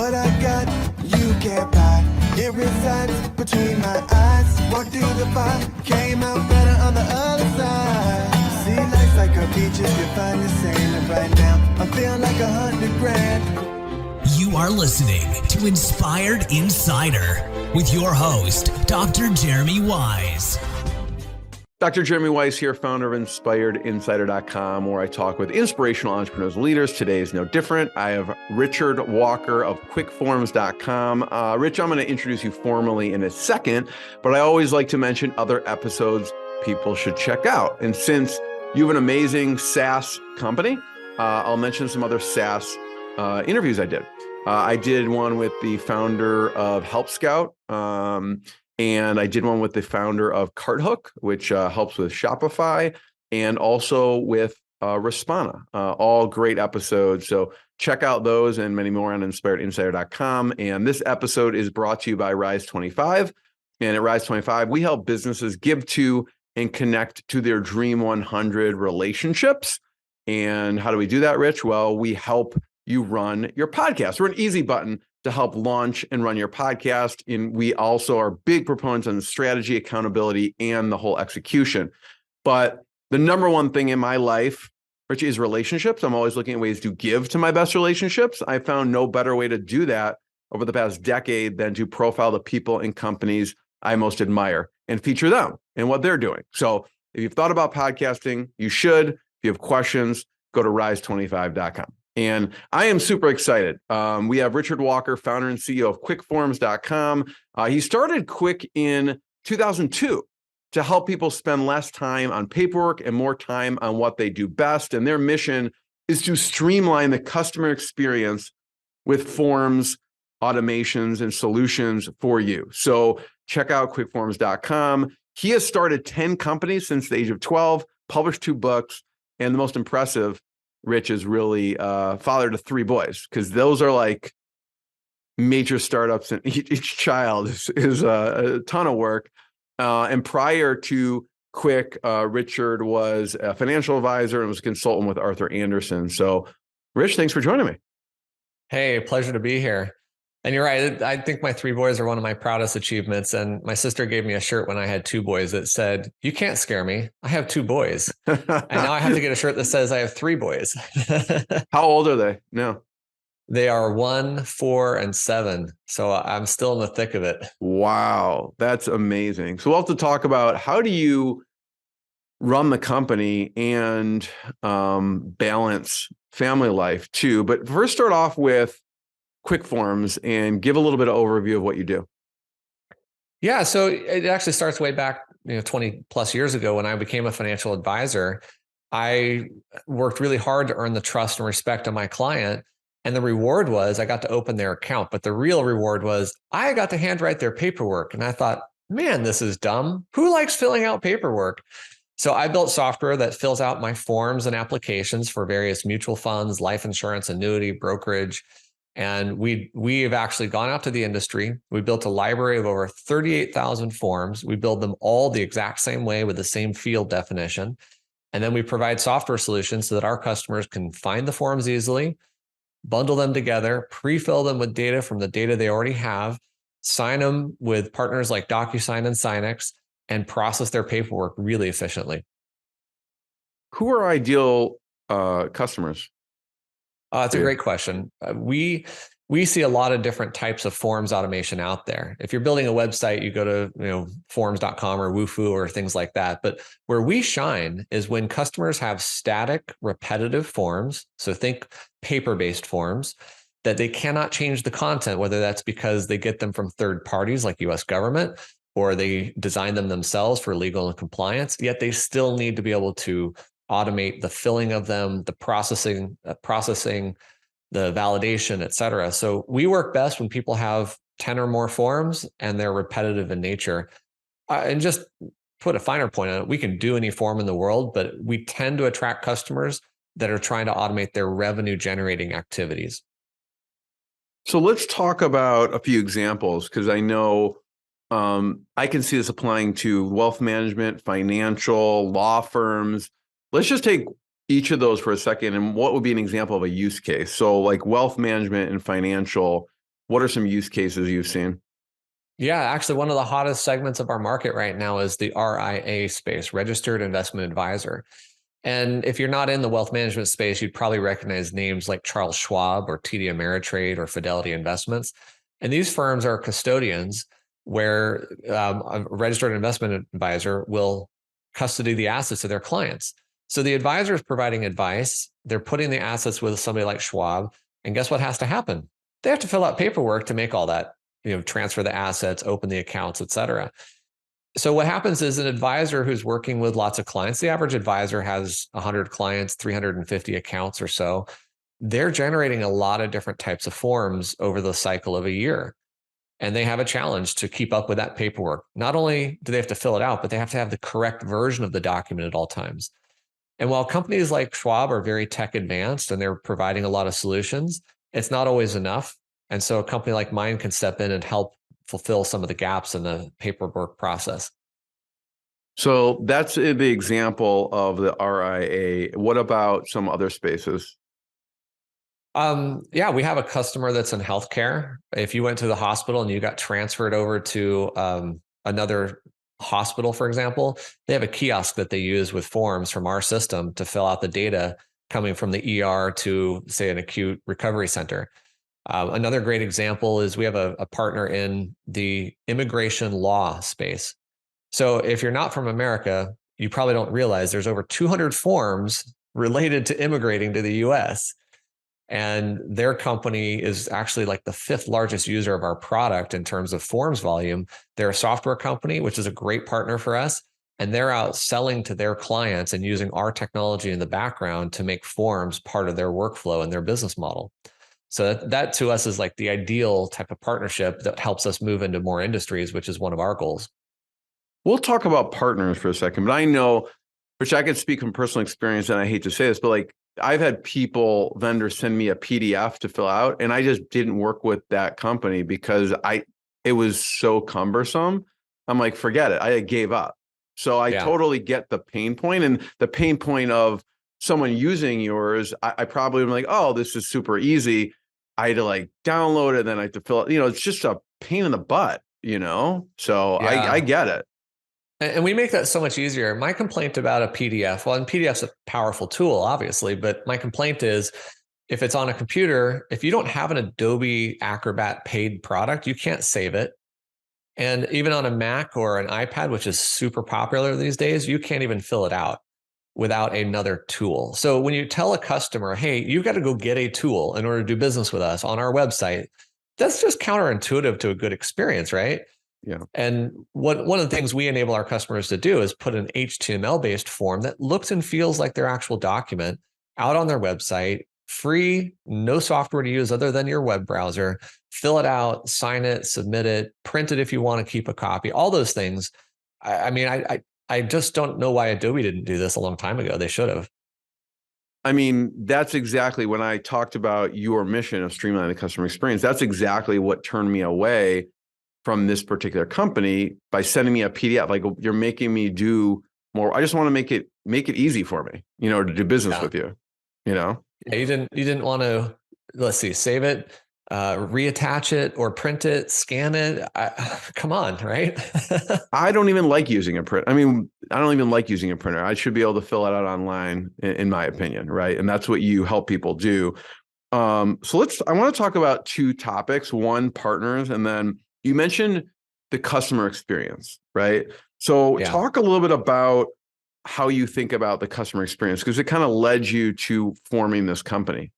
What I got, you can't buy. It resides between my eyes. Walked through the fire, came out better on the other side. See, life's like a beach if you find the sand. And right now, I'm feeling like 100 grand. You are listening to Inspired Insider with your host, Dr. Jeremy Weisz. Dr. Jeremy Weisz here, founder of InspiredInsider.com, where I talk with inspirational entrepreneurs and leaders. Today is no different. I have Richard Walker of QuickForms.com. Rich, I'm going to introduce you formally in a second, but I always like to mention other episodes people should check out. And since you have an amazing SaaS company, I'll mention some other SaaS interviews I did. I did one with the founder of Help Scout. And I did one with the founder of CartHook, which helps with Shopify, and also with Respana. All great episodes. So check out those and many more on InspiredInsider.com. And this episode is brought to you by Rise 25. And at Rise 25, we help businesses give to and connect to their Dream 100 relationships. And how do we do that, Rich? Well, we help you run your podcast. We're an easy button to help launch and run your podcast. And we also are big proponents on the strategy, accountability, and the whole execution. But the number one thing in my life, Rich, is relationships. I'm always looking at ways to give to my best relationships. I found no better way to do that over the past decade than to profile the people and companies I most admire and feature them and what they're doing. So if you've thought about podcasting, you should. If you have questions, go to rise25.com. And I am super excited. We have Richard Walker, founder and CEO of QuickForms.com. He started Quick in 2002 to help people spend less time on paperwork and more time on what they do best. And their mission is to streamline the customer experience with forms, automations, and solutions for you. So check out QuickForms.com. He has started 10 companies since the age of 12, published 2 books, and the most impressive, Rich, is really father to 3 boys, because those are like major startups, and each child is a ton of work. And prior to Quick, Richard was a financial advisor and was a consultant with Arthur Andersen. So, Rich, thanks for joining me. Hey, pleasure to be here. And you're right. I think my 3 boys are one of my proudest achievements. And my sister gave me a shirt when I had 2 boys that said, "You can't scare me. I have 2 boys." And now I have to get a shirt that says I have 3 boys. How old are they now? They are 1, 4, and 7. So I'm still in the thick of it. Wow, that's amazing. So we'll have to talk about how do you run the company and balance family life too. But first, start off with QuickForms and give a little bit of overview of what you do. Yeah, so it actually starts way back, 20 plus years ago when I became a financial advisor. I worked really hard to earn the trust and respect of my client. And the reward was I got to open their account. But the real reward was I got to handwrite their paperwork. And I thought, man, this is dumb. Who likes filling out paperwork? So I built software that fills out my forms and applications for various mutual funds, life insurance, annuity, brokerage. And we've actually gone out to the industry. We built a library of over 38,000 forms. We build them all the exact same way with the same field definition. And then we provide software solutions so that our customers can find the forms easily, bundle them together, pre-fill them with data from the data they already have, sign them with partners like DocuSign and Signex, and process their paperwork really efficiently. Who are ideal customers? That's a great question. We see a lot of different types of forms automation out there. If you're building a website, you go to forms.com or Wufoo or things like that. But where we shine is when customers have static, repetitive forms. So think paper-based forms that they cannot change the content, whether that's because they get them from third parties like US government, or they design them themselves for legal and compliance, yet they still need to be able to automate the filling of them, the processing, the validation, et cetera. So we work best when people have 10 or more forms and they're repetitive in nature. And just put a finer point on it, we can do any form in the world, but we tend to attract customers that are trying to automate their revenue generating activities. So let's talk about a few examples, because I know I can see this applying to wealth management, financial, law firms. Let's just take each of those for a second. And what would be an example of a use case? So like wealth management and financial, What are some use cases you've seen? Yeah, actually, one of the hottest segments of our market right now is the RIA space, registered investment advisor. And if you're not in the wealth management space, you'd probably recognize names like Charles Schwab or TD Ameritrade or Fidelity Investments. And these firms are custodians where a registered investment advisor will custody the assets of their clients. So the advisor is providing advice. They're putting the assets with somebody like Schwab. And guess what has to happen? They have to fill out paperwork to make all that, transfer the assets, open the accounts, et cetera. So what happens is an advisor who's working with lots of clients, the average advisor has 100 clients, 350 accounts or so. They're generating a lot of different types of forms over the cycle of a year. And they have a challenge to keep up with that paperwork. Not only do they have to fill it out, but they have to have the correct version of the document at all times. And while companies like Schwab are very tech advanced and they're providing a lot of solutions, it's not always enough. And so a company like mine can step in and help fulfill some of the gaps in the paperwork process. So that's the example of the RIA. What about some other spaces? Yeah, we have a customer that's in healthcare. If you went to the hospital and you got transferred over to another hospital, for example, they have a kiosk that they use with forms from our system to fill out the data coming from the ER to, say, an acute recovery center. Another great example is we have a partner in the immigration law space. So if you're not from America, you probably don't realize there's over 200 forms related to immigrating to the US. And their company is actually like the 5th largest user of our product in terms of forms volume. They're a software company, which is a great partner for us. And they're out selling to their clients and using our technology in the background to make forms part of their workflow and their business model. So that to us is like the ideal type of partnership that helps us move into more industries, which is one of our goals. We'll talk about partners for a second, but I know, which I can speak from personal experience, and I hate to say this, but like I've had vendors send me a PDF to fill out, and I just didn't work with that company because it was so cumbersome. I'm like, forget it. I gave up. So I totally get the pain point, and the pain point of someone using yours. I probably am like, oh, this is super easy. I had to like download it, then I had to fill it. It's just a pain in the butt, So I get it. And we make that so much easier. My complaint about a PDF, well, and PDF's a powerful tool, obviously, but my complaint is if it's on a computer, if you don't have an Adobe Acrobat paid product, you can't save it. And even on a Mac or an iPad, which is super popular these days, you can't even fill it out without another tool. So when you tell a customer, hey, you've got to go get a tool in order to do business with us on our website, that's just counterintuitive to a good experience, right? Yeah. And one of the things we enable our customers to do is put an HTML-based form that looks and feels like their actual document out on their website, free, no software to use other than your web browser. Fill it out, sign it, submit it, print it if you want to keep a copy, all those things. I just don't know why Adobe didn't do this a long time ago. They should have. I mean, that's exactly when I talked about your mission of streamlining the customer experience. That's exactly what turned me away from this particular company by sending me a PDF. Like, you're making me do more. I just want to make it easy for me, to do business with you, Yeah, you didn't want to, let's see, save it, reattach it or print it, scan it. Come on, right? I don't even like using a print. I mean, I don't even like using a printer. I should be able to fill it out online, in my opinion, right? And that's what you help people do. So I want to talk about 2 topics. One, partners, and then you mentioned the customer experience, right? So talk a little bit about how you think about the customer experience, because it kind of led you to forming this company.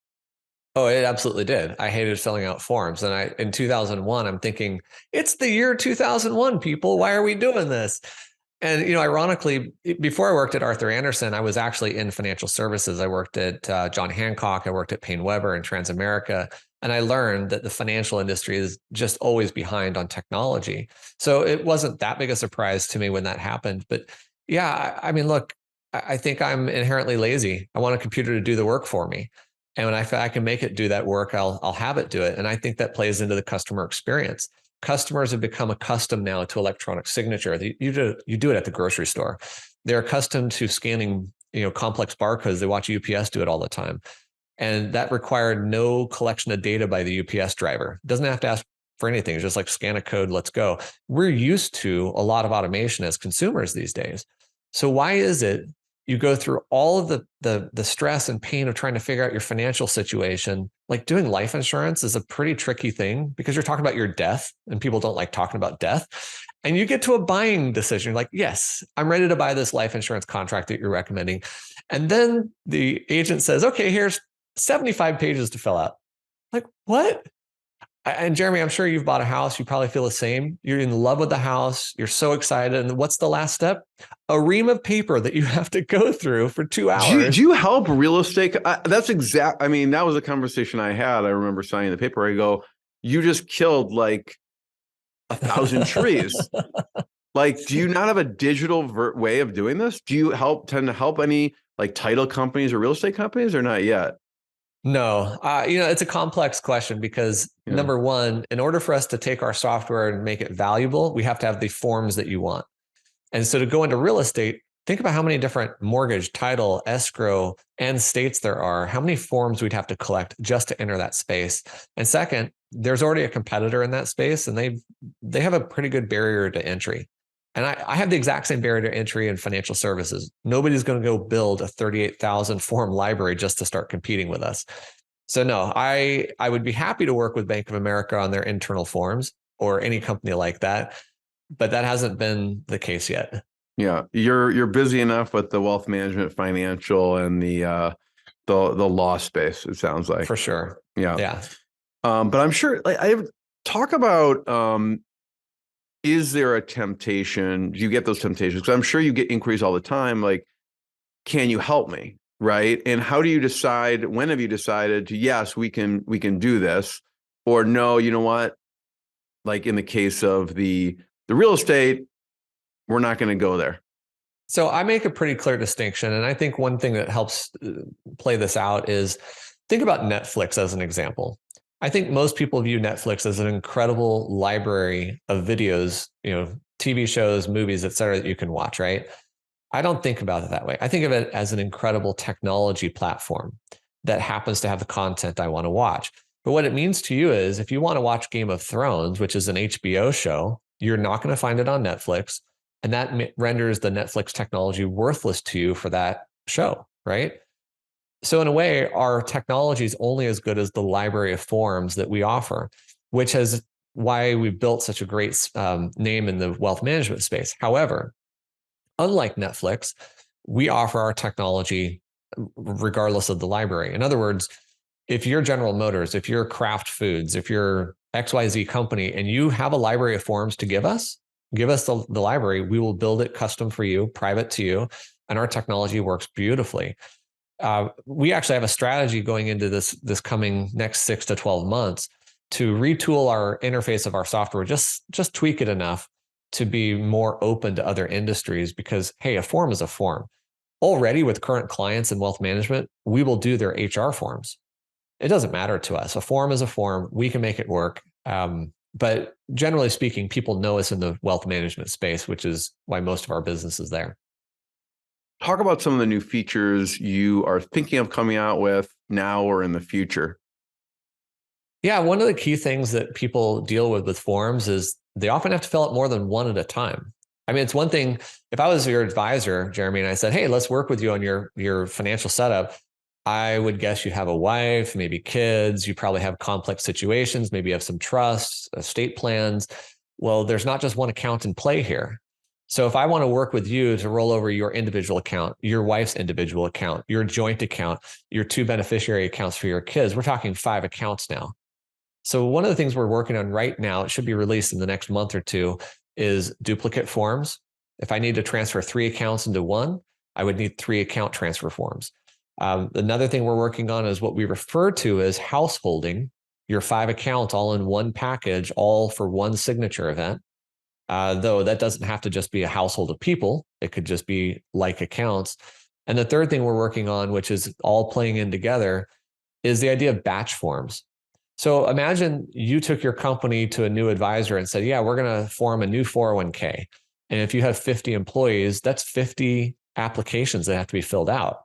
Oh, it absolutely did. I hated filling out forms. And in 2001, I'm thinking, it's the year 2001, people. Why are we doing this? And, ironically, before I worked at Arthur Andersen, I was actually in financial services. I worked at John Hancock. I worked at Payne Weber and Transamerica. And I learned that the financial industry is just always behind on technology. So it wasn't that big a surprise to me when that happened. But yeah, I mean, look, I think I'm inherently lazy. I want a computer to do the work for me. And when I can make it do that work, I'll have it do it. And I think that plays into the customer experience. Customers have become accustomed now to electronic signature. You do it at the grocery store. They're accustomed to scanning, complex barcodes. They watch UPS do it all the time. And that required no collection of data by the UPS driver. It doesn't have to ask for anything. It's just like scan a code, let's go. We're used to a lot of automation as consumers these days. So why is it you go through all of the stress and pain of trying to figure out your financial situation? Like doing life insurance is a pretty tricky thing because you're talking about your death, and people don't like talking about death. And you get to a buying decision. You're like, yes, I'm ready to buy this life insurance contract that you're recommending. And then the agent says, okay, here's 75 pages to fill out. Like, what? And Jeremy, I'm sure you've bought a house. You probably feel the same. You're in love with the house. You're so excited. And what's the last step? A ream of paper that you have to go through for 2 hours. Do you help real estate? That's exact. I mean, that was a conversation I had. I remember signing the paper. I go, you just killed like 1,000 trees. Like, do you not have a digital way of doing this? Do you tend to help any like title companies or real estate companies, or not yet? No, it's a complex question because number one, in order for us to take our software and make it valuable, we have to have the forms that you want. And so to go into real estate, think about how many different mortgage, title, escrow, and states there are, how many forms we'd have to collect just to enter that space. And second, there's already a competitor in that space, and they have a pretty good barrier to entry. And I have the exact same barrier to entry in financial services. Nobody's going to go build a 38,000 form library just to start competing with us. So no, I would be happy to work with Bank of America on their internal forms or any company like that, but that hasn't been the case yet. Yeah, you're busy enough with the wealth management, financial, and the law space. It sounds like, for sure. Yeah. But I'm sure, like, I talk about. Is there a temptation? Do you get those temptations? Because I'm sure you get inquiries all the time. Like, can you help me? Right? And how do you decide? When have you decided to, yes, we can do this, or no? You know what? Like in the case of the real estate, we're not going to go there. So I make a pretty clear distinction. And I think one thing that helps play this out is think about Netflix as an example. I think most people view Netflix as an incredible library of videos, TV shows, movies, et cetera, that you can watch, right? I don't think about it that way. I think of it as an incredible technology platform that happens to have the content I want to watch. But what it means to you is if you want to watch Game of Thrones, which is an HBO show, you're not going to find it on Netflix. And that renders the Netflix technology worthless to you for that show, right? So in a way, our technology is only as good as the library of forms that we offer, which is why we built such a great name in the wealth management space. However, unlike Netflix, we offer our technology regardless of the library. In other words, if you're General Motors, if you're Kraft Foods, if you're XYZ company, and you have a library of forms to give us the library, we will build it custom for you, private to you, and our technology works beautifully. We actually have a strategy going into this coming next 6 to 12 months to retool our interface of our software, just tweak it enough to be more open to other industries because, hey, a form is a form. Already with current clients in wealth management, we will do their HR forms. It doesn't matter to us. A form is a form. We can make it work. But generally speaking, people know us in the wealth management space, which is why most of our business is there. Talk about some of the new features you are thinking of coming out with now or in the future. Yeah, one of the key things that people deal with forms is they often have to fill out more than one at a time. I mean, it's one thing, if I was your advisor, Jeremy, and I said, hey, let's work with you on your financial setup, I would guess you have a wife, maybe kids, you probably have complex situations, maybe you have some trusts, estate plans. Well, there's not just one account in play here. So if I want to work with you to roll over your individual account, your wife's individual account, your joint account, your 2 beneficiary accounts for your kids, we're talking 5 accounts now. So one of the things we're working on right now, it should be released in the next month or 2, is duplicate forms. If I need to transfer 3 accounts into one, I would need 3 account transfer forms. Another thing we're working on is what we refer to as householding your 5 accounts all in one package, all for one signature event. Though that doesn't have to just be a household of people. It could just be like accounts. And the third thing we're working on, which is all playing in together, is the idea of batch forms. So imagine you took your company to a new advisor and said, yeah, we're going to form a new 401k. And if you have 50 employees, that's 50 applications that have to be filled out.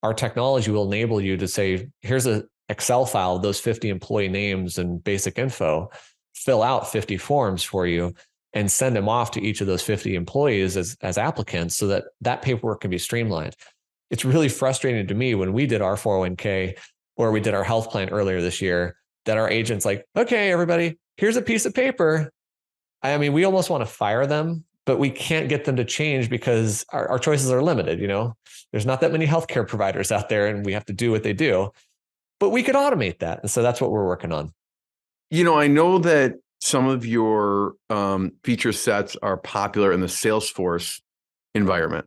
our technology will enable you to say, here's a Excel file, those 50 employee names and basic info, fill out 50 forms for you and send them off to each of those 50 employees as applicants so that that paperwork can be streamlined. It's really frustrating to me when we did our 401k or we did our health plan earlier this year that our agent's like, okay, everybody, here's a piece of paper. I mean, we almost want to fire them, but we can't get them to change because our choices are limited. There's not that many healthcare providers out there and we have to do what they do, but we could automate that. And so that's what we're working on. I know that some of your feature sets are popular in the Salesforce environment.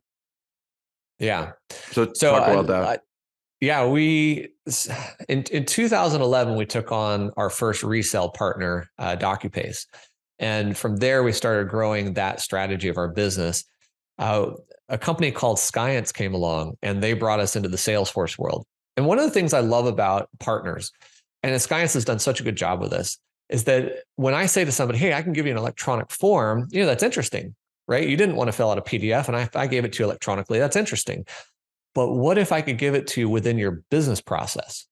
Yeah. So talk about that. We in 2011 we took on our first resale partner, DocuPace, and from there we started growing that strategy of our business. A company called Science came along, and they brought us into the Salesforce world. And one of the things I love about partners, and Science has done such a good job with this, is that when I say to somebody, hey, I can give you an electronic form, that's interesting, right? You didn't want to fill out a PDF and I gave it to you electronically. That's interesting. But what if I could give it to you within your business process?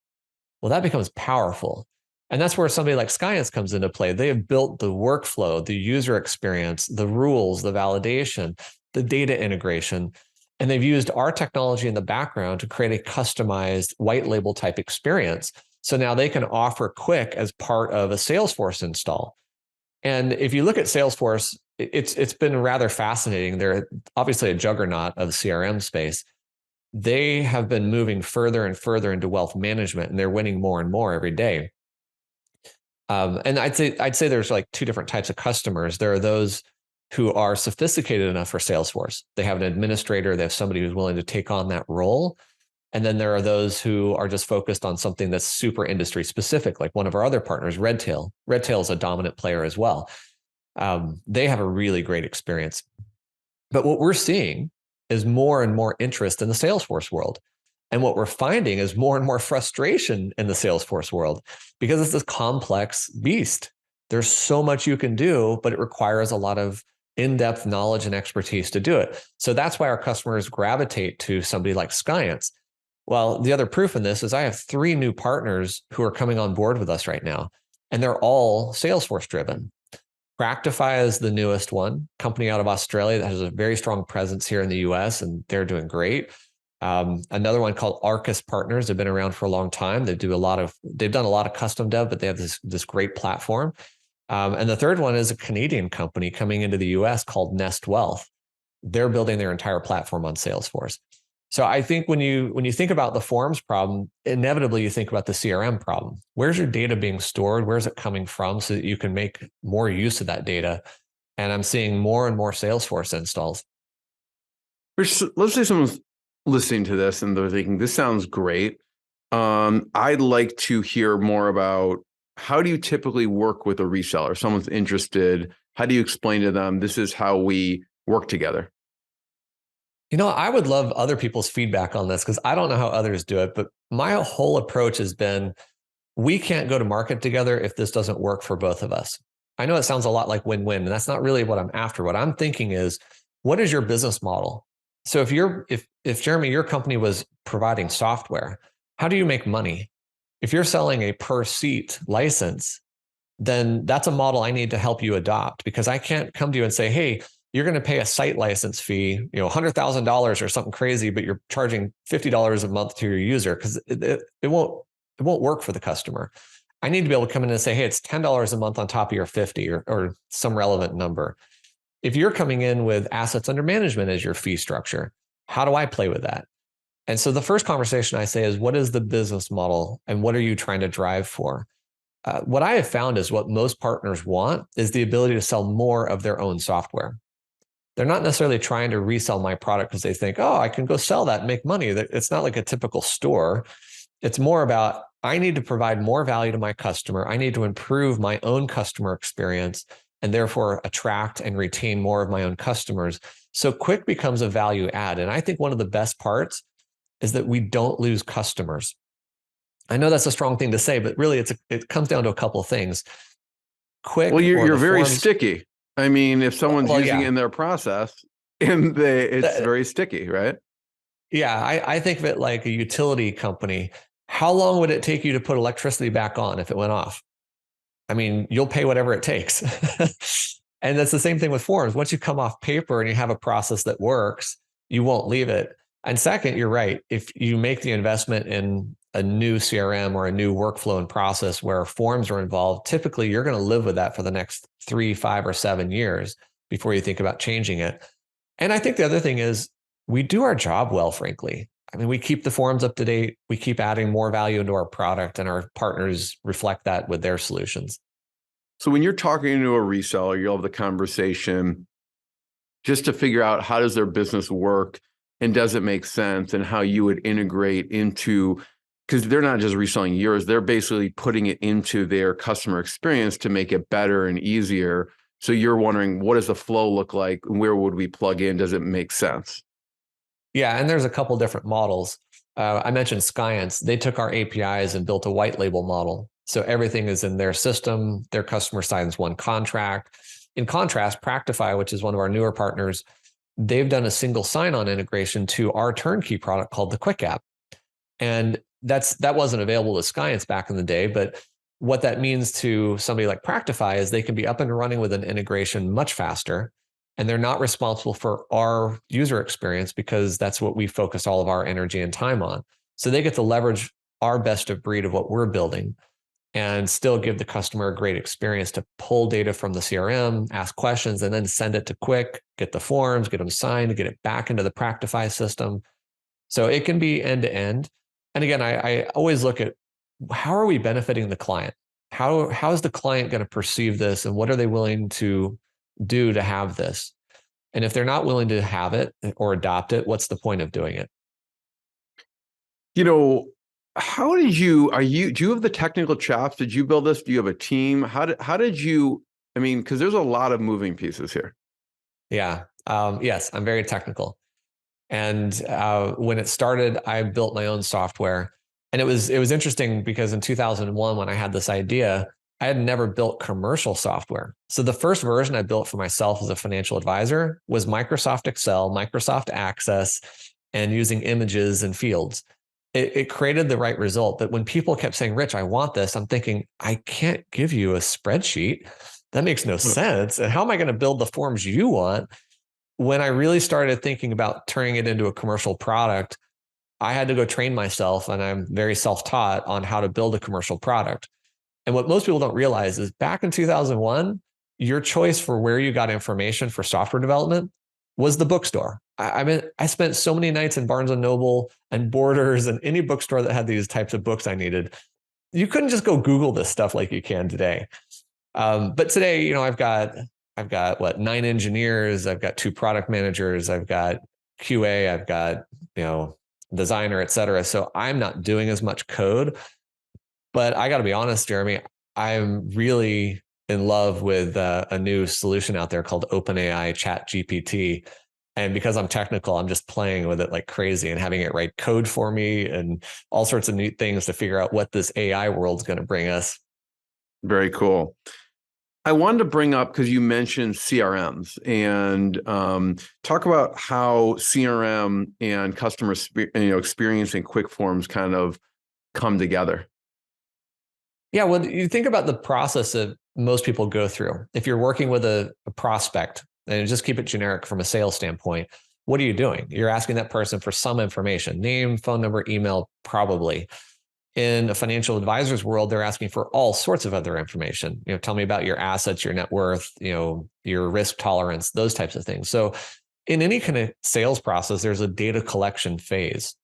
Well, that becomes powerful. And that's where somebody like Science comes into play. They have built the workflow, the user experience, the rules, the validation, the data integration, and they've used our technology in the background to create a customized white label type experience. So now they can offer Quick as part of a Salesforce install. And if you look at Salesforce, it's been rather fascinating. They're obviously a juggernaut of the CRM space. They have been moving further and further into wealth management, and they're winning more and more every day. And I'd say there's like two different types of customers. There are those who are sophisticated enough for Salesforce. They have an administrator, they have somebody who's willing to take on that role. And then there are those who are just focused on something that's super industry specific, like one of our other partners, Redtail. Redtail is a dominant player as well. They have a really great experience. But what we're seeing is more and more interest in the Salesforce world. And what we're finding is more and more frustration in the Salesforce world because it's this complex beast. There's so much you can do, but it requires a lot of in-depth knowledge and expertise to do it. So that's why our customers gravitate to somebody like Science. Well, the other proof in this is I have 3 new partners who are coming on board with us right now, and they're all Salesforce driven. Practify is the newest one, company out of Australia that has a very strong presence here in the US, and they're doing great. Another one called Arcus Partners. They've been around for a long time. They've done a lot of custom dev, but they have this great platform. And the third one is a Canadian company coming into the US called Nest Wealth. They're building their entire platform on Salesforce. So I think when you think about the forms problem, inevitably you think about the CRM problem. Where's your data being stored? Where's it coming from so that you can make more use of that data? And I'm seeing more and more Salesforce installs. Let's say someone's listening to this and they're thinking, this sounds great. I'd like to hear more about how do you typically work with a reseller? Someone's interested. How do you explain to them, this is how we work together? I would love other people's feedback on this because I don't know how others do it, but my whole approach has been, we can't go to market together if this doesn't work for both of us. I know it sounds a lot like win-win, and that's not really what I'm after. What I'm thinking is, what is your business model? So if Jeremy, your company was providing software, how do you make money? If you're selling a per seat license, then that's a model I need to help you adopt, because I can't come to you and say, hey, you're going to pay a site license fee, $100,000 or something crazy, but you're charging $50 a month to your user, because it won't work for the customer. I need to be able to come in and say, hey, it's $10 a month on top of your 50 or some relevant number. If you're coming in with assets under management as your fee structure, how do I play with that? And so the first conversation I say is, what is the business model and what are you trying to drive for? What I have found is what most partners want is the ability to sell more of their own software. They're not necessarily trying to resell my product because they think, oh, I can go sell that and make money. It's not like a typical store. It's more about, I need to provide more value to my customer. I need to improve my own customer experience and therefore attract and retain more of my own customers. So Quick becomes a value add. And I think one of the best parts is that we don't lose customers. I know that's a strong thing to say, but really it comes down to a couple of things. Quick. Well, you're very sticky. I mean, if someone's using it in their process, it's very sticky, right? Yeah, I think of it like a utility company. How long would it take you to put electricity back on if it went off? I mean, you'll pay whatever it takes. And that's the same thing with forms. Once you come off paper and you have a process that works, you won't leave it. And second, you're right. If you make the investment in a new CRM or a new workflow and process where forms are involved, typically you're going to live with that for the next 3, 5, or 7 years before you think about changing it. And I think the other thing is we do our job well, frankly. I mean, we keep the forms up to date. We keep adding more value into our product, and our partners reflect that with their solutions. So when you're talking to a reseller, you'll have the conversation just to figure out how does their business work and does it make sense, and how you would integrate into, because they're not just reselling yours, they're basically putting it into their customer experience to make it better and easier. So you're wondering, what does the flow look like? Where would we plug in? Does it make sense? Yeah, and there's a couple different models. I mentioned Skyence. They took our APIs and built a white label model. So everything is in their system. Their customer signs one contract. In contrast, Practify, which is one of our newer partners, they've done a single sign-on integration to our turnkey product called the Quick App. And that wasn't available to Skyence back in the day, but what that means to somebody like Practify is they can be up and running with an integration much faster, and they're not responsible for our user experience because that's what we focus all of our energy and time on. So they get to leverage our best of breed of what we're building and still give the customer a great experience to pull data from the CRM, ask questions, and then send it to Quick, get the forms, get them signed, get it back into the Practify system. So it can be end to end. And again, I always look at how are we benefiting the client? How is the client going to perceive this, and what are they willing to do to have this? And if they're not willing to have it or adopt it, what's the point of doing it? You know, how did you, do you have the technical chops? Did you build this? Do you have a team? How did you, I mean, because there's a lot of moving pieces here. Yeah. Yes, I'm very technical. And when it started, I built my own software. And it was interesting because in 2001, when I had this idea, I had never built commercial software. So the first version I built for myself as a financial advisor was Microsoft Excel, Microsoft Access, and using images and fields. It created the right result. But when people kept saying, Rich, I want this, I'm thinking, I can't give you a spreadsheet. That makes no sense. And how am I going to build the forms you want? When I really started thinking about turning it into a commercial product, I had to go train myself, and I'm very self-taught on how to build a commercial product. And what most people don't realize is back in 2001, your choice for where you got information for software development was the bookstore. I mean, I spent so many nights in Barnes and Noble and Borders and any bookstore that had these types of books I needed. You couldn't just go Google this stuff like you can today. But today, I've got what, 9 engineers, I've got 2 product managers, I've got QA, I've got, designer, et cetera. So I'm not doing as much code, but I got to be honest, Jeremy, I'm really in love with a new solution out there called OpenAI ChatGPT. And because I'm technical, I'm just playing with it like crazy and having it write code for me and all sorts of neat things to figure out what this AI world's going to bring us. Very cool. I wanted to bring up, because you mentioned CRMs, and talk about how CRM and customer experience and quick forms kind of come together. Yeah, well, you think about the process that most people go through. If you're working with a prospect, and just keep it generic from a sales standpoint, what are you doing? You're asking that person for some information, name, phone number, email, probably. In a financial advisor's world, they're asking for all sorts of other information. Tell me about your assets, your net worth, your risk tolerance, those types of things. So in any kind of sales process, there's a data collection phase.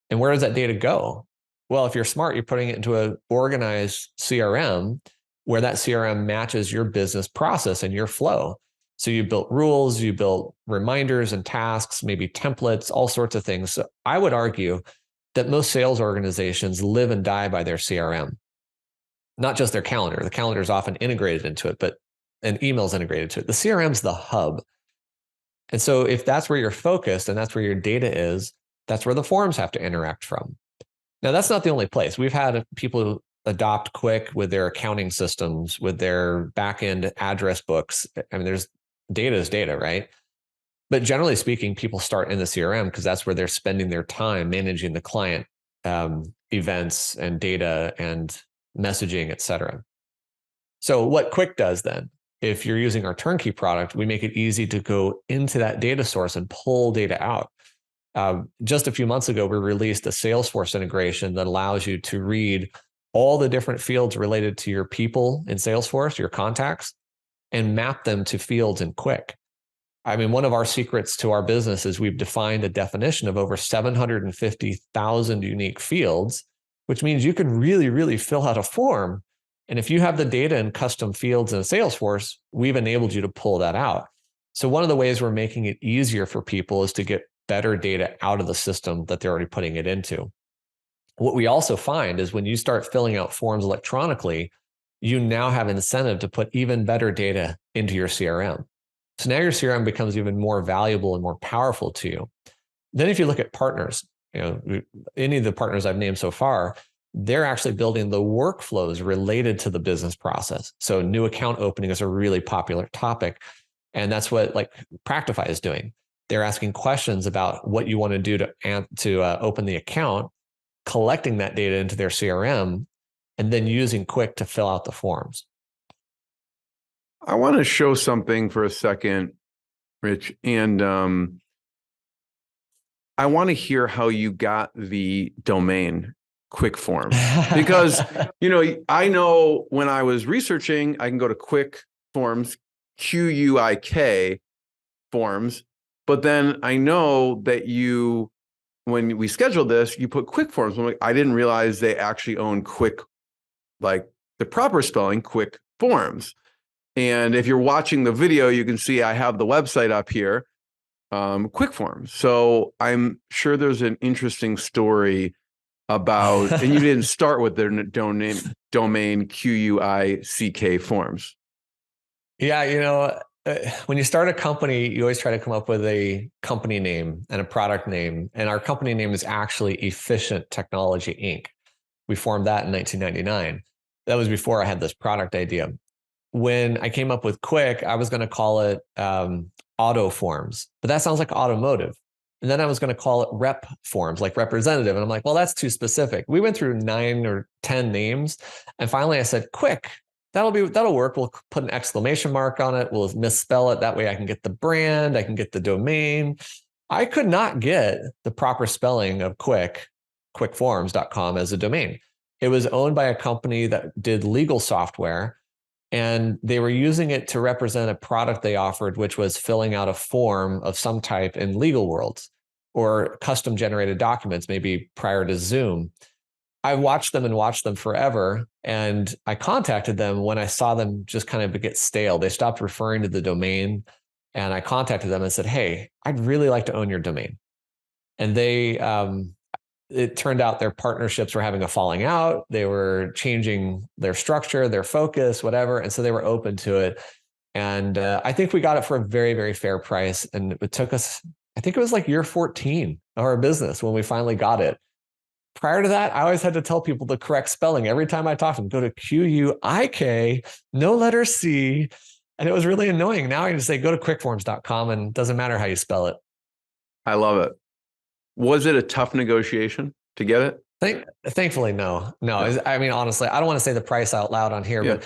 And where does that data go? Well, if you're smart, you're putting it into an organized CRM where that CRM matches your business process and your flow. So you built rules, you built reminders and tasks, maybe templates, all sorts of things. So I would argue that most sales organizations live and die by their CRM, not just their calendar. The calendar is often integrated into it, and email's integrated to it. The CRM's the hub. And so if that's where you're focused and that's where your data is, that's where the forms have to interact from. Now, that's not the only place. We've had people adopt Quick with their accounting systems, with their back-end address books. I mean, there's data is data, right? But generally speaking, people start in the CRM because that's where they're spending their time managing the client events and data and messaging, et cetera. So what Quick does then, if you're using our turnkey product, we make it easy to go into that data source and pull data out. Just a few months ago, we released a Salesforce integration that allows you to read all the different fields related to your people in Salesforce, your contacts, and map them to fields in Quick. I mean, one of our secrets to our business is we've defined a definition of over 750,000 unique fields, which means you can really, really fill out a form. And if you have the data in custom fields in Salesforce, we've enabled you to pull that out. So one of the ways we're making it easier for people is to get better data out of the system that they're already putting it into. What we also find is when you start filling out forms electronically, you now have incentive to put even better data into your CRM. So now your CRM becomes even more valuable and more powerful to you. Then if you look at partners, any of the partners I've named so far, they're actually building the workflows related to the business process. So new account opening is a really popular topic. And that's what like Practify is doing. They're asking questions about what you want to do to open the account, collecting that data into their CRM, and then using Quick to fill out the forms. I want to show something for a second, Rich, and I want to hear how you got the domain Quick Forms, because I know when I was researching, I can go to Quick Forms, QUIK forms, but then I know that when we scheduled this, you put Quick Forms. I'm like, I didn't realize they actually own Quick, like the proper spelling, Quick Forms. And if you're watching the video, you can see I have the website up here, Quick Forms. So I'm sure there's an interesting story about, and you didn't start with their domain QUICK forms. Yeah, when you start a company, you always try to come up with a company name and a product name. And our company name is actually Efficient Technology, Inc. We formed that in 1999. That was before I had this product idea. When I came up with Quick, I was going to call it Auto Forms, but that sounds like automotive. And then I was going to call it Rep Forms, like representative. And I'm like, well, that's too specific. We went through 9 or 10 names. And finally I said, Quick, that'll work. We'll put an exclamation mark on it. We'll misspell it. That way I can get the brand, I can get the domain. I could not get the proper spelling of Quick, quickforms.com as a domain. It was owned by a company that did legal software, and they were using it to represent a product they offered, which was filling out a form of some type in legal worlds or custom generated documents, maybe prior to Zoom. I watched them forever. And I contacted them when I saw them just kind of get stale. They stopped referring to the domain. And I contacted them and said, hey, I'd really like to own your domain. And it turned out their partnerships were having a falling out. They were changing their structure, their focus, whatever. And so they were open to it. And I think we got it for a very, very fair price. And it took us, I think it was like year 14 of our business when we finally got it. Prior to that, I always had to tell people the correct spelling. Every time I talked to them, go to QUIK, no letter C. And it was really annoying. Now I can just say, go to quickforms.com, and it doesn't matter how you spell it. I love it. Was it a tough negotiation to get it? Thankfully, no. I mean, honestly, I don't want to say the price out loud on here, but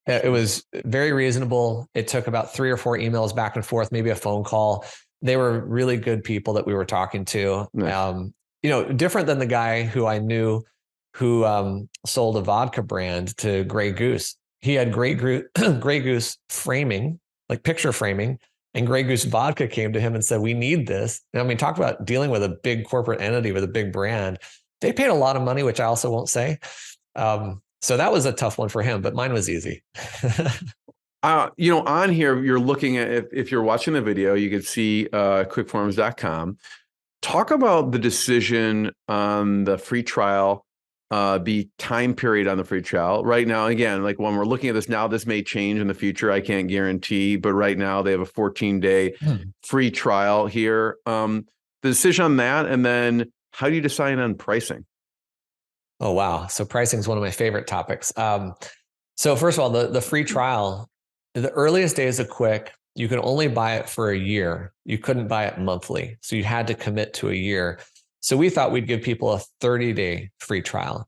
it was very reasonable. It took about 3 or 4 emails back and forth, maybe a phone call. They were really good people that we were talking to. Nice. Different than the guy who I knew who sold a vodka brand to Grey Goose. He had Grey Goose framing, like picture framing, and Grey Goose Vodka came to him and said, we need this. And I mean, talk about dealing with a big corporate entity with a big brand. They paid a lot of money, which I also won't say. So that was a tough one for him, but mine was easy. On here, you're looking at, if you're watching the video, you can see quickforms.com. Talk about the decision on the free trial, the time period on the free trial. Right now, again, like when we're looking at this now, this may change in the future. I can't guarantee, but right now they have a 14-day free trial here. The decision on that, and then how do you decide on pricing? Oh, wow. So pricing is one of my favorite topics. So first of all, the free trial, the earliest days of Quick, you could only buy it for a year. You couldn't buy it monthly. So you had to commit to a year. So we thought we'd give people a 30-day free trial.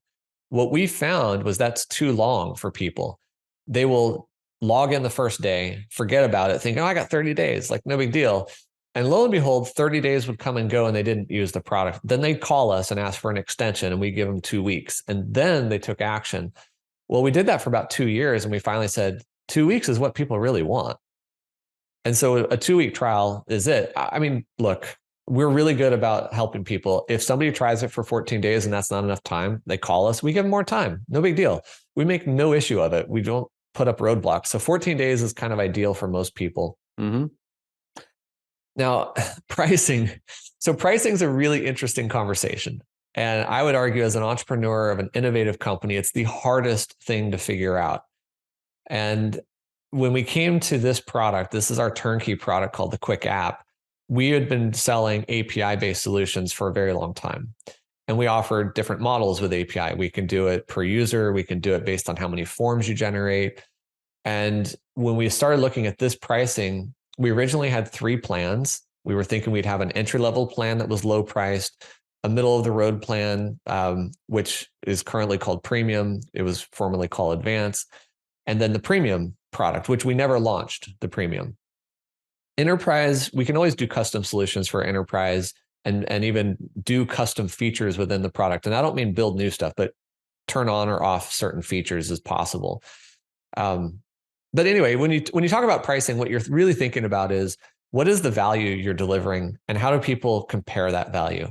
What we found was that's too long for people. They will log in the first day, forget about it, think, oh, I got 30 days, like no big deal. And lo and behold, 30 days would come and go and they didn't use the product. Then they'd call us and ask for an extension and we give them 2 weeks. And then they took action. Well, we did that for about 2 years and we finally said 2 weeks is what people really want. And so a 2-week trial is it. I mean, look, we're really good about helping people. If somebody tries it for 14 days and that's not enough time, they call us, we give them more time. No big deal. We make no issue of it. We don't put up roadblocks. So 14 days is kind of ideal for most people. Mm-hmm. Now, pricing. So pricing is a really interesting conversation. And I would argue as an entrepreneur of an innovative company, it's the hardest thing to figure out. And when we came to this product, this is our turnkey product called the Quick App. We had been selling API-based solutions for a very long time. And we offered different models with API. We can do it per user. We can do it based on how many forms you generate. And when we started looking at this pricing, we originally had 3 plans. We were thinking we'd have an entry-level plan that was low priced, a middle-of-the-road plan, which is currently called Premium. It was formerly called Advanced. And then the Premium product, which we never launched, the Premium. Enterprise, we can always do custom solutions for enterprise and even do custom features within the product. And I don't mean build new stuff, but turn on or off certain features is possible. But anyway, when you talk about pricing, what you're really thinking about is what is the value you're delivering and how do people compare that value?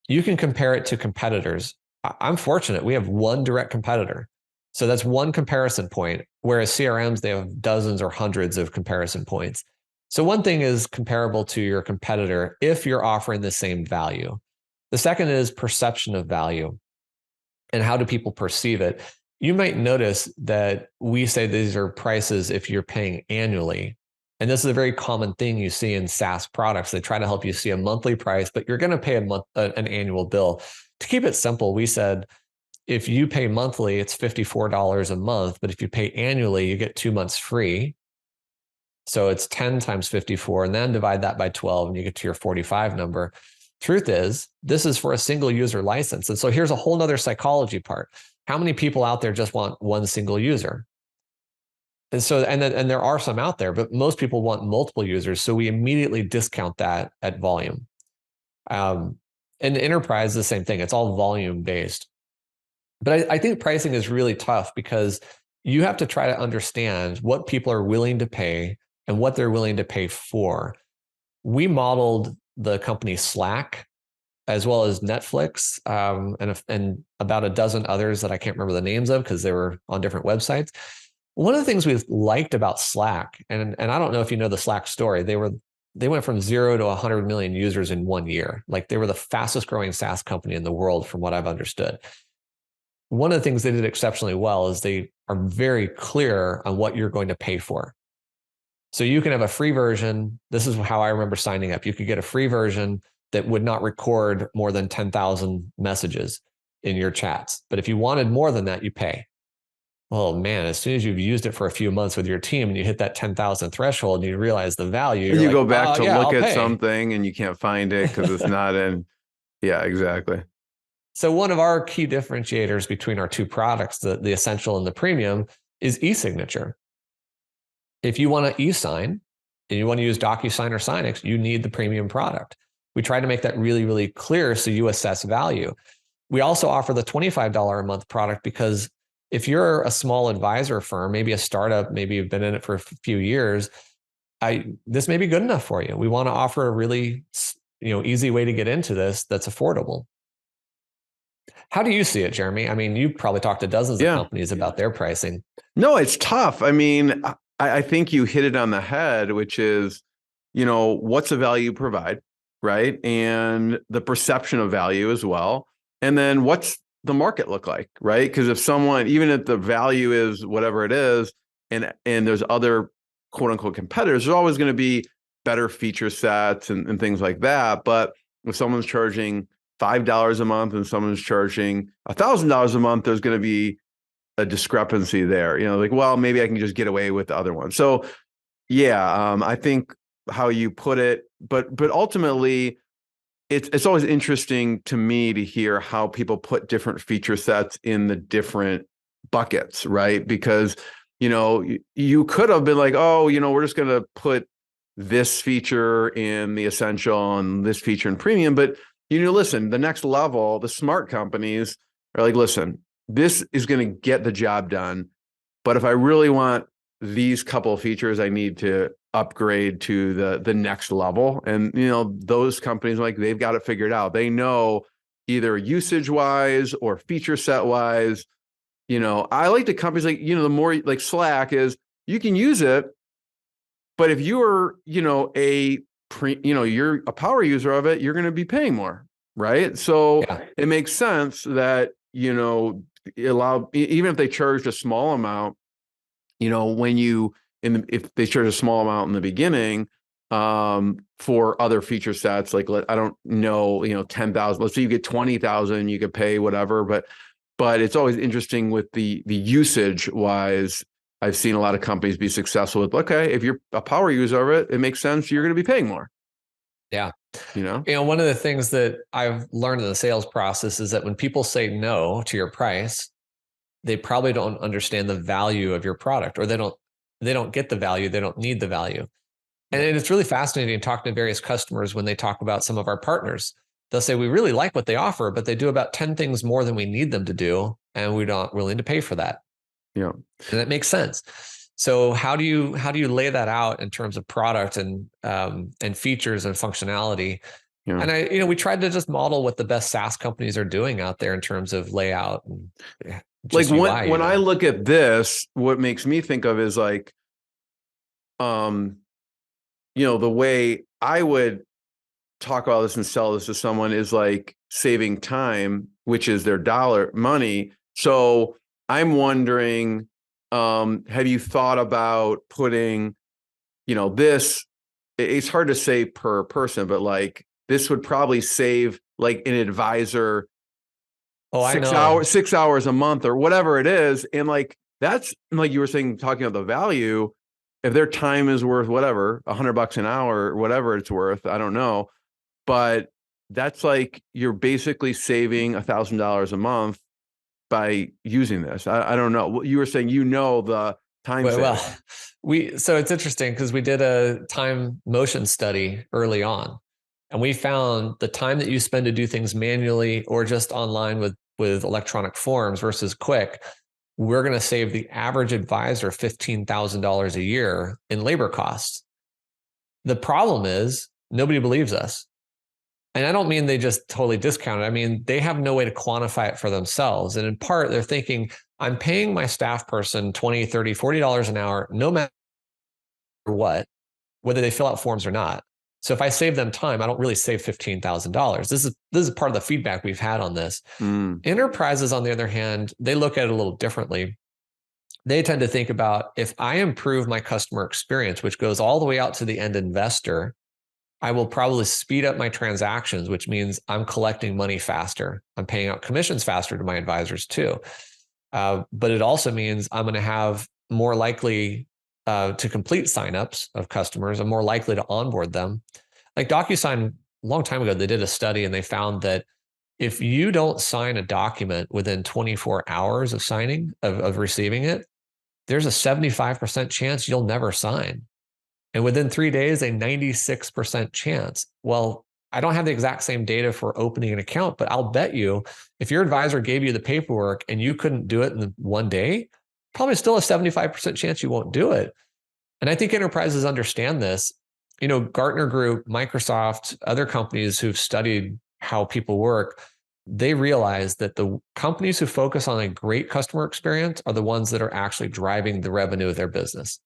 You can compare it to competitors. I'm fortunate. We have one direct competitor. So that's one comparison point, whereas CRMs, they have dozens or hundreds of comparison points. So one thing is comparable to your competitor if you're offering the same value. The second is perception of value and how do people perceive it? You might notice that we say these are prices if you're paying annually. And this is a very common thing you see in SaaS products. They try to help you see a monthly price, but you're going to pay an annual bill. To keep it simple, we said, if you pay monthly, it's $54 a month. But if you pay annually, you get 2 months free. So it's 10 times 54, and then divide that by 12, and you get to your 45 number. Truth is, this is for a single user license. And so here's a whole nother psychology part. How many people out there just want one single user? And so, and there are some out there, but most people want multiple users. So we immediately discount that at volume. And enterprise, the same thing. It's all volume based. But I think pricing is really tough because you have to try to understand what people are willing to pay and what they're willing to pay for. We modeled the company Slack as well as Netflix and about a dozen others that I can't remember the names of because they were on different websites. One of the things we liked about Slack, and I don't know if you know the Slack story, they went from 0 to 100 million users in 1 year. Like they were the fastest growing SaaS company in the world from what I've understood. One of the things they did exceptionally well is they are very clear on what you're going to pay for. So you can have a free version. This is how I remember signing up. You could get a free version that would not record more than 10,000 messages in your chats. But if you wanted more than that, you pay. Oh man, as soon as you've used it for a few months with your team and you hit that 10,000 threshold and you realize the value. You go back to look at something and you can't find it because it's not in. Yeah, exactly. So one of our key differentiators between our two products, the Essential and the Premium, is e-signature. If you want to e-sign and you want to use DocuSign or Signix, you need the Premium product. We try to make that really, really clear so you assess value. We also offer the $25 a month product because if you're a small advisor firm, maybe a startup, maybe you've been in it for a few years, this may be good enough for you. We want to offer a really easy way to get into this that's affordable. How do you see it, Jeremy? I mean, you probably talked to dozens of companies about their pricing. No, it's tough. I mean, I think you hit it on the head, which is, what's the value you provide, right? And the perception of value as well. And then what's the market look like, right? Because if someone, even if the value is whatever it is, and there's other quote unquote competitors, there's always going to be better feature sets and things like that. But if someone's charging $5 a month and someone's charging $1,000 a month, there's going to be a discrepancy there. Well, maybe I can just get away with the other one. So, Yeah, I think how you put it, but ultimately, it's always interesting to me to hear how people put different feature sets in the different buckets, right? Because you could have been like, oh, we're just going to put this feature in the essential and this feature in premium, but listen, the next level, the smart companies are like, listen, this is going to get the job done, but if I really want these couple of features, I need to upgrade to the next level. And those companies, like, they've got it figured out. They know either usage wise or feature set wise. I like the companies like, the more like Slack is, you can use it, but if you're, you're a power user of it, you're going to be paying more, right? So Yeah. it makes sense that, allow, even if they charged a small amount, when if they charge a small amount in the beginning, for other feature sets, like, I don't know, 10,000, let's say you get 20,000, you could pay whatever, but it's always interesting with the usage wise. I've seen a lot of companies be successful with, okay, if you're a power user of it, it makes sense. You're going to be paying more. Yeah. One of the things that I've learned in the sales process is that when people say no to your price, they probably don't understand the value of your product, or they don't get the value. They don't need the value. And it's really fascinating talking to various customers when they talk about some of our partners. They'll say, we really like what they offer, but they do about 10 things more than we need them to do, and we're not willing to pay for that. Yeah. And that makes sense. So how do you lay that out in terms of product and features and functionality? Yeah. And we tried to just model what the best SaaS companies are doing out there in terms of layout and like just UI, when I look at this, what makes me think of is like, the way I would talk about this and sell this to someone is like saving time, which is their dollar money. So I'm wondering, have you thought about putting, this, it's hard to say per person, but like this would probably save like an advisor 6 hours a month or whatever it is. And like, that's like you were saying, talking about the value, if their time is worth whatever, $100 an hour, whatever it's worth, I don't know. But that's like, you're basically saving $1,000 a month by using this. I don't know. You were saying, the time saving. Well, so it's interesting because we did a time motion study early on, and we found the time that you spend to do things manually or just online with electronic forms versus quick, we're going to save the average advisor $15,000 a year in labor costs. The problem is nobody believes us. And I don't mean they just totally discount it. I mean, they have no way to quantify it for themselves. And in part, they're thinking, I'm paying my staff person $20, $30, $40 an hour, no matter what, whether they fill out forms or not. So if I save them time, I don't really save $15,000. This is part of the feedback we've had on this. Enterprises, on the other hand, they look at it a little differently. They tend to think about, if I improve my customer experience, which goes all the way out to the end investor, I will probably speed up my transactions, which means I'm collecting money faster. I'm paying out commissions faster to my advisors too. But it also means I'm going to have more likely to complete signups of customers. I'm more likely to onboard them. Like DocuSign, a long time ago, they did a study and they found that if you don't sign a document within 24 hours of signing, of receiving it, there's a 75% chance you'll never sign. And within 3 days, a 96% chance. Well, I don't have the exact same data for opening an account, but I'll bet you if your advisor gave you the paperwork and you couldn't do it in 1 day, probably still a 75% chance you won't do it. And I think enterprises understand this. Gartner Group, Microsoft, other companies who've studied how people work, they realize that the companies who focus on a great customer experience are the ones that are actually driving the revenue of their business.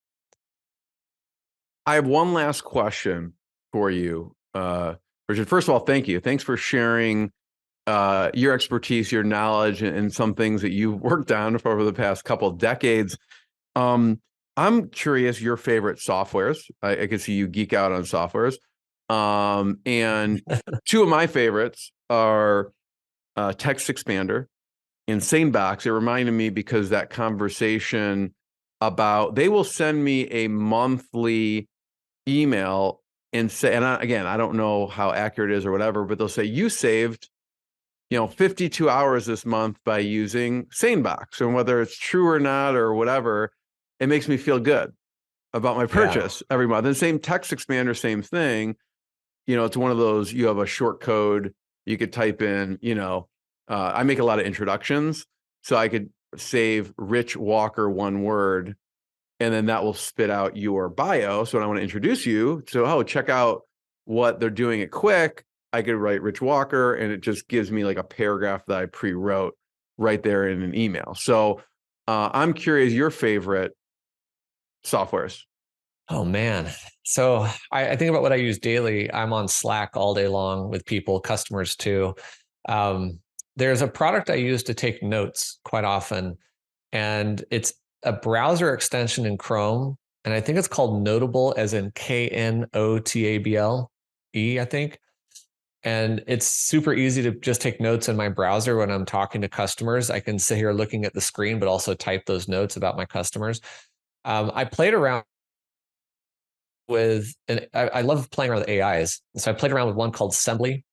I have one last question for you, Richard. First of all, thank you. Thanks for sharing your expertise, your knowledge, and some things that you've worked on for over the past couple of decades. I'm curious your favorite softwares. I can see you geek out on softwares. And two of my favorites are Text Expander and SaneBox. It reminded me because that conversation they will send me a monthly email and say, and again, I don't know how accurate it is or whatever, but they'll say, you saved, 52 hours this month by using SaneBox. And whether it's true or not or whatever, it makes me feel good about my purchase every month. And same text expander, same thing. It's one of those, you have a short code you could type in, I make a lot of introductions. So I could save Rich Walker, one word, and then that will spit out your bio. So when I want to introduce you, check out what they're doing at Quick, I could write Rich Walker, and it just gives me like a paragraph that I pre-wrote right there in an email. So I'm curious, your favorite softwares. Oh man. So I think about what I use daily. I'm on Slack all day long with people, customers too. There's a product I use to take notes quite often, and it's a browser extension in Chrome. And I think it's called Notable, as in Knotable, I think. And it's super easy to just take notes in my browser when I'm talking to customers. I can sit here looking at the screen, but also type those notes about my customers. I played around with, and I love playing around with AIs. So I played around with one called Assembly.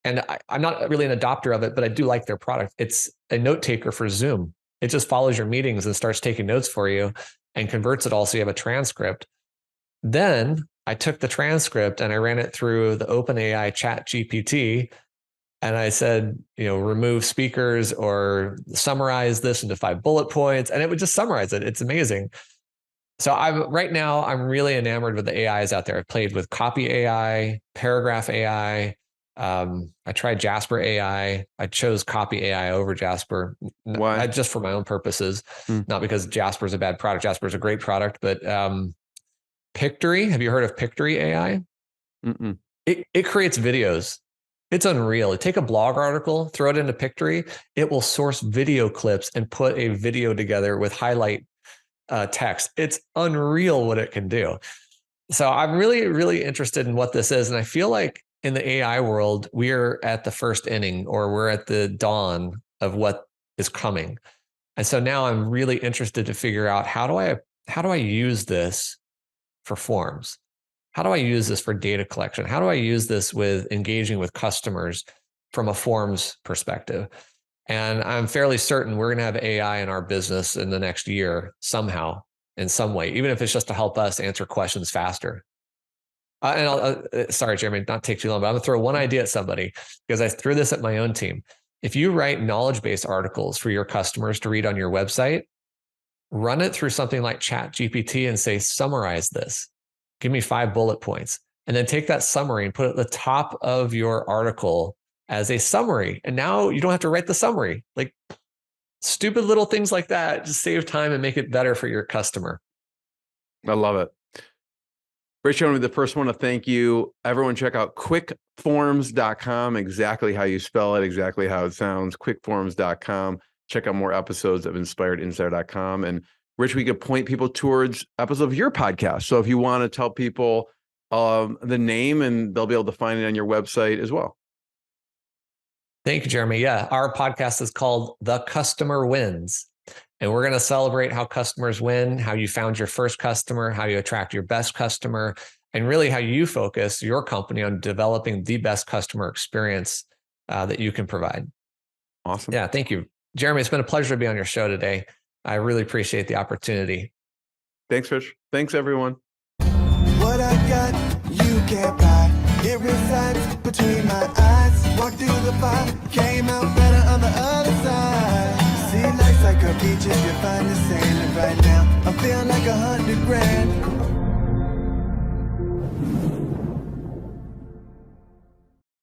And I'm not really an adopter of it, but I do like their product. It's a note taker for Zoom. It just follows your meetings and starts taking notes for you and converts it all so you have a transcript. Then I took the transcript and I ran it through the OpenAI Chat GPT. And I said, remove speakers or summarize this into 5 bullet points. And it would just summarize it. It's amazing. So right now, I'm really enamored with the AIs out there. I've played with Copy AI, Paragraph AI. I tried Jasper AI. I chose Copy AI over Jasper. Why? Just for my own purposes, not because Jasper is a bad product. Jasper is a great product, but Pictory. Have you heard of Pictory AI? Mm-mm. It creates videos. It's unreal. Take a blog article, throw it into Pictory. It will source video clips and put a video together with highlight text. It's unreal what it can do. So I'm really, really interested in what this is. And I feel like in the AI world, we're at the first inning, or we're at the dawn of what is coming. And so now I'm really interested to figure out, how do I use this for forms? How do I use this for data collection? How do I use this with engaging with customers from a forms perspective? And I'm fairly certain we're going to have AI in our business in the next year somehow, in some way, even if it's just to help us answer questions faster. Sorry, Jeremy, not take too long, but I'm going to throw one idea at somebody, because I threw this at my own team. If you write knowledge-based articles for your customers to read on your website, run it through something like ChatGPT and say, summarize this. Give me 5 bullet points. And then take that summary and put it at the top of your article as a summary. And now you don't have to write the summary. Like, stupid little things like that just save time and make it better for your customer. I love it. Rich, I want to be the first one to thank you. Everyone check out quickforms.com, exactly how you spell it, exactly how it sounds, quickforms.com. Check out more episodes of InspiredInsider.com. And Rich, we could point people towards episodes of your podcast. So if you want to tell people the name, and they'll be able to find it on your website as well. Thank you, Jeremy. Yeah, our podcast is called The Customer Wins. And we're going to celebrate how customers win, how you found your first customer, how you attract your best customer, and really how you focus your company on developing the best customer experience that you can provide. Awesome. Yeah, thank you. Jeremy, it's been a pleasure to be on your show today. I really appreciate the opportunity. Thanks, Rich. Thanks, everyone. What I got, you can't buy. It resides between my eyes. Walked through the fire, came out better on the other side. See, life's like a beach if you find the sailing right now. I'm feeling like 100 grand.